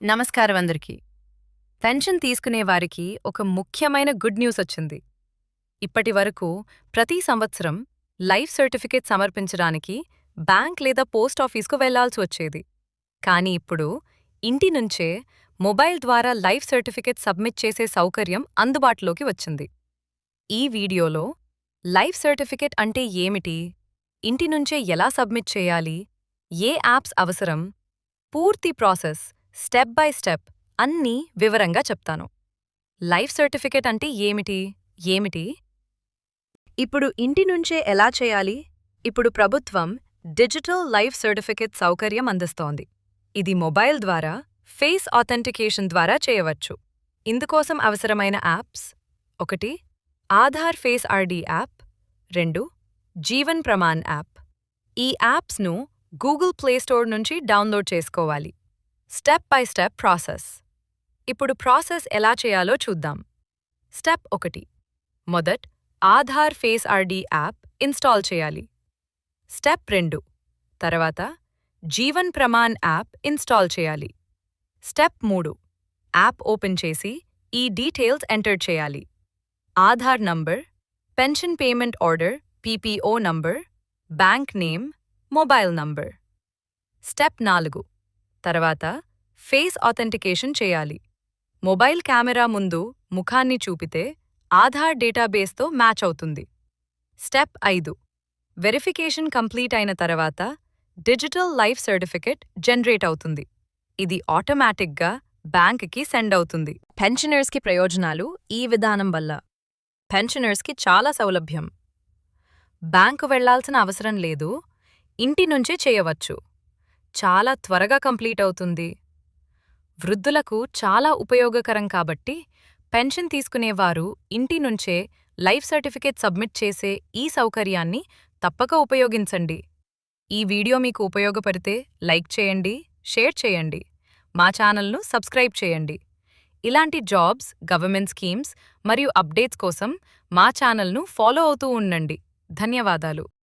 నమస్కారం అందరికీ. పెన్షన్ తీసుకునే వారికి ఒక ముఖ్యమైన గుడ్ న్యూస్ వచ్చింది. ఇప్పటి వరకు ప్రతి సంవత్సరం లైఫ్ సర్టిఫికేట్ సమర్పించడానికి బ్యాంక్ లేదా పోస్ట్ ఆఫీస్కు వెళ్లాల్సి వచ్చేది. కానీ ఇప్పుడు ఇంటి నుంచే మొబైల్ ద్వారా లైఫ్ సర్టిఫికేట్ సబ్మిట్ చేసే సౌకర్యం అందుబాటులోకి వచ్చింది. ఈ వీడియోలో లైఫ్ సర్టిఫికేట్ అంటే ఏమిటి, ఇంటి నుంచే ఎలా సబ్మిట్ చేయాలి, ఏ యాప్స్ అవసరం, పూర్తి ప్రాసెస్ స్టెప్ బై స్టెప్ అన్నీ వివరంగా చెప్తాను. లైఫ్ సర్టిఫికేట్ అంటే ఏమిటి? ఇప్పుడు ఇంటి నుంచే ఎలా చేయాలి? ఇప్పుడు ప్రభుత్వం డిజిటల్ లైఫ్ సర్టిఫికేట్ సౌకర్యం అందిస్తోంది. ఇది మొబైల్ ద్వారా ఫేస్ ఆథెంటికేషన్ ద్వారా చేయవచ్చు. ఇందుకోసం అవసరమైన apps: 1. Aadhaar face ID app, 2. Jeevan Pramaan app. ఈ యాప్స్ను గూగుల్ ప్లే స్టోర్ నుంచి డౌన్లోడ్ చేసుకోవాలి. Step by step process. ఇప్పుడు ప్రాసెస్ ఎలా చేయాలో చూద్దాం. స్టెప్ 1. మొదట్ Aadhaar face ID app install చేయాలి. స్టెప్ 2. తర్వాత జీవన్ ప్రమాణ్ యాప్ ఇన్స్టాల్ చేయాలి. స్టెప్ 3. యాప్ ఓపెన్ చేసి ఈ డీటెయిల్స్ ఎంటర్ చేయాలి: Aadhaar number, pension payment order PPO number, bank name, mobile number. Step 4. తర్వాత ఫేస్ ఆథెంటికేషన్ చేయాలి. మొబైల్ కెమెరా ముందు ముఖాన్ని చూపితే ఆధార్ డేటాబేస్తో మ్యాచ్ అవుతుంది. స్టెప్ 5. వెరిఫికేషన్ కంప్లీట్ అయిన తర్వాత డిజిటల్ లైఫ్ సర్టిఫికేట్ జనరేట్ అవుతుంది. ఇది ఆటోమేటిక్గా బ్యాంక్కి సెండ్ అవుతుంది. పెన్షనర్స్కి ప్రయోజనాలు: ఈ విధానం వల్ల పెన్షనర్స్కి చాలా సౌలభ్యం. బ్యాంకు వెళ్లాల్సిన అవసరం లేదు, ఇంటి నుంచే చేయవచ్చు. చాలా త్వరగా కంప్లీట్ అవుతుంది. వృద్ధులకు చాలా ఉపయోగకరం కాబట్టి పెన్షన్ తీసుకునేవారు ఇంటి నుంచే లైఫ్ సర్టిఫికేట్ సబ్మిట్ చేసే ఈ సౌకర్యాన్ని తప్పక ఉపయోగించండి. ఈ వీడియో మీకు ఉపయోగపడితే లైక్ చేయండి, షేర్ చేయండి, మా ఛానల్ను సబ్స్క్రైబ్ చేయండి. ఇలాంటి జాబ్స్, గవర్నమెంట్ స్కీమ్స్ మరియు అప్డేట్స్ కోసం మా ఛానల్ను ఫాలో అవుతూ ఉండండి. ధన్యవాదాలు.